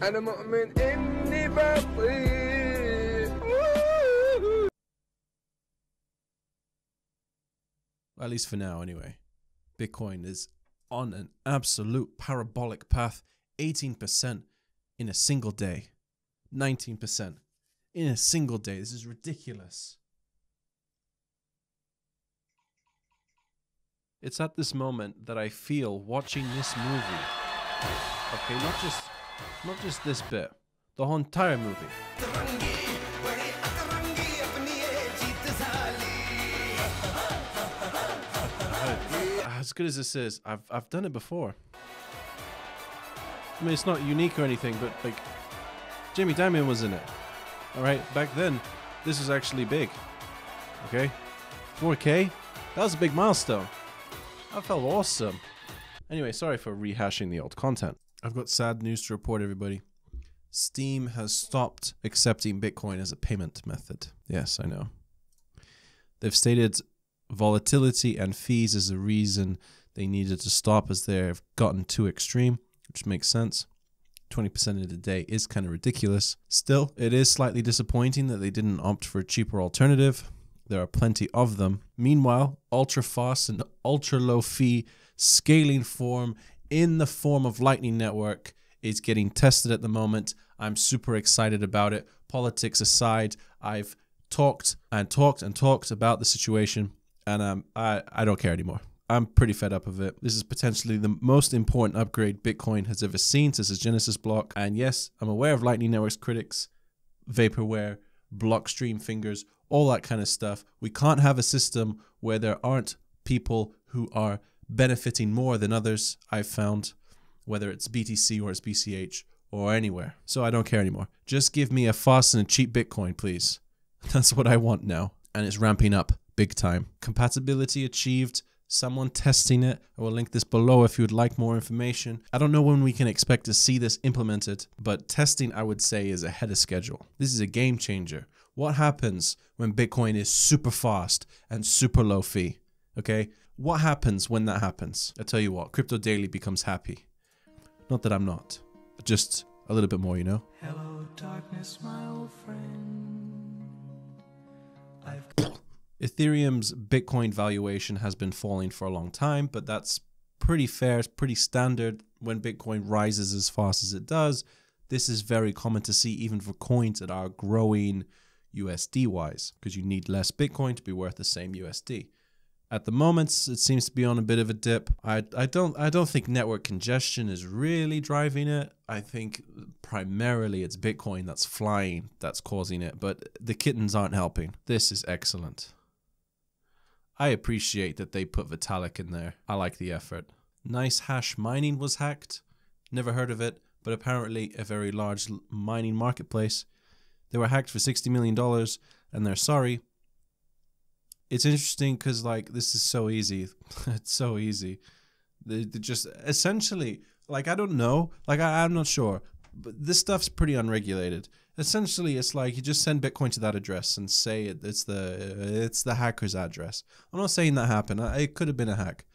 أنا مؤمن إني بطيء. At least for now, anyway. Bitcoin is on an absolute parabolic path. 18% in a single day. 19% in a single day. This is ridiculous. It's at this moment that I feel watching this movie. Okay, not just this bit. The whole entire movie. As good as this is, I've done it before. I mean, it's not unique or anything, but like, Jamie Dimon was in it. All right, back then, this was actually big. Okay, 4K, that was a big milestone. That felt awesome. Anyway, sorry for rehashing the old content. I've got sad news to report, everybody. Steam has stopped accepting Bitcoin as a payment method. Yes, I know. They've stated volatility and fees as a reason they needed to stop, as they've gotten too extreme, which makes sense. 20% of the day is kind of ridiculous. Still, it is slightly disappointing that they didn't opt for a cheaper alternative. There are plenty of them. Meanwhile, ultra fast and ultra low fee scaling form in the form of Lightning Network is getting tested at the moment. I'm super excited about it. Politics aside, I've talked and talked and talked about the situation, and I don't care anymore. I'm pretty fed up of it. This is potentially the most important upgrade Bitcoin has ever seen since its Genesis block. And yes, I'm aware of Lightning Network's critics, vaporware, Blockstream fingers, all that kind of stuff. We can't have a system where there aren't people who are benefiting more than others, I've found, whether it's BTC or it's BCH or anywhere. So I don't care anymore. Just give me a fast and a cheap Bitcoin, please. That's what I want now. And it's ramping up big time. Compatibility achieved. Someone testing it. I will link this below if you would like more information. I don't know when we can expect to see this implemented, but testing, I would say, is ahead of schedule. This is a game changer. What happens when Bitcoin is super fast and super low fee? Okay, what happens when that happens? I tell you what, Crypto Daily becomes happy. Not that I'm not, but just a little bit more, you know? Hello, darkness, my old friend. Ethereum's Bitcoin valuation has been falling for a long time, but that's pretty fair, it's pretty standard when Bitcoin rises as fast as it does. This is very common to see even for coins that are growing USD wise, because you need less Bitcoin to be worth the same USD. At the moment, it seems to be on a bit of a dip. I don't think network congestion is really driving it. I think primarily it's Bitcoin that's flying that's causing it, but the kittens aren't helping. This is excellent. I appreciate that they put Vitalik in there. I like the effort. Nice Hash Mining was hacked. Never heard of it, but apparently a very large mining marketplace. They were hacked for $60 million, and they're sorry. It's interesting because, like, this is so easy. It's so easy. They just essentially, like, I don't know. Like, I'm not sure. But this stuff's pretty unregulated. Essentially, it's like you just send Bitcoin to that address and say it's the hacker's address. I'm not saying that happened. It could have been a hack.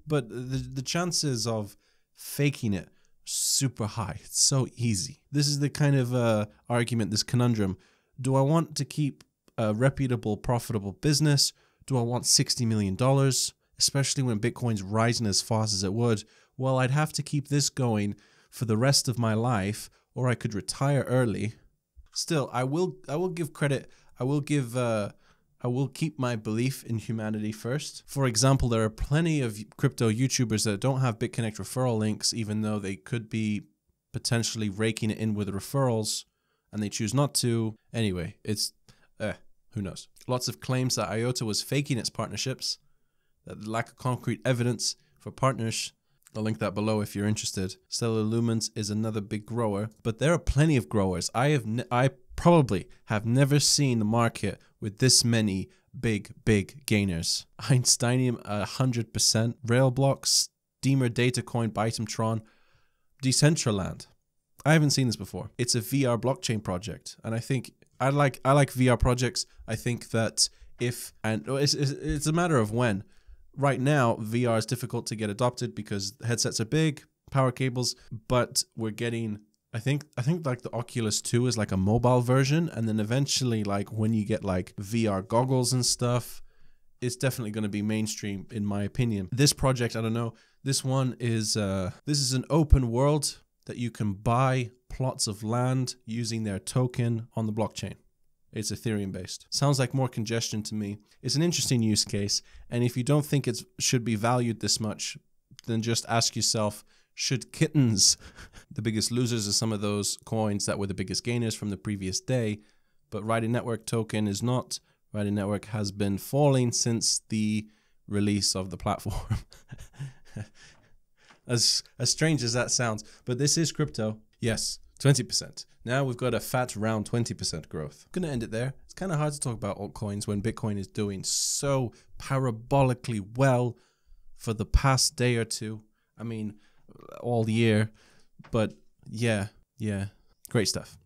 But the chances of faking it super high. It's so easy. This is the kind of argument, this conundrum. Do I want to keep a reputable, profitable business? Do I want $60 million? Especially when Bitcoin's rising as fast as it would. Well, I'd have to keep this going for the rest of my life, or I could retire early. Still, I will give credit. I will keep my belief in humanity first. For example, there are plenty of crypto YouTubers that don't have BitConnect referral links, even though they could be potentially raking it in with referrals, and they choose not to. Anyway, it's who knows? Lots of claims that IOTA was faking its partnerships, that the lack of concrete evidence for partners. I'll link that below if you're interested. Stellar Lumens is another big grower, but there are plenty of growers. I probably have never seen the market with this many big gainers. Einsteinium 100%, Railblocks, Steamer Datacoin, Bytemtron, Decentraland. I haven't seen this before. It's a VR blockchain project, and I think I like VR projects. I think that it's a matter of when. Right now, VR is difficult to get adopted because headsets are big, power cables, but we're getting I think like the Oculus 2 is like a mobile version, and then eventually like when you get like VR goggles and stuff, it's definitely going to be mainstream in my opinion. This project, I don't know. This one is this is an open world that you can buy plots of land using their token on the blockchain. It's Ethereum based. Sounds like more congestion to me. It's an interesting use case, and if you don't think it should be valued this much, then just ask yourself, should kittens, the biggest losers of some of those coins that were the biggest gainers from the previous day, but Writing Network token is not. Writing Network has been falling since the release of the platform. As strange as that sounds, but this is crypto. Yes, 20%. Now we've got a fat round 20% growth. I'm going to end it there. It's kind of hard to talk about altcoins when Bitcoin is doing so parabolically well for the past day or two. I mean, all year. But yeah, great stuff.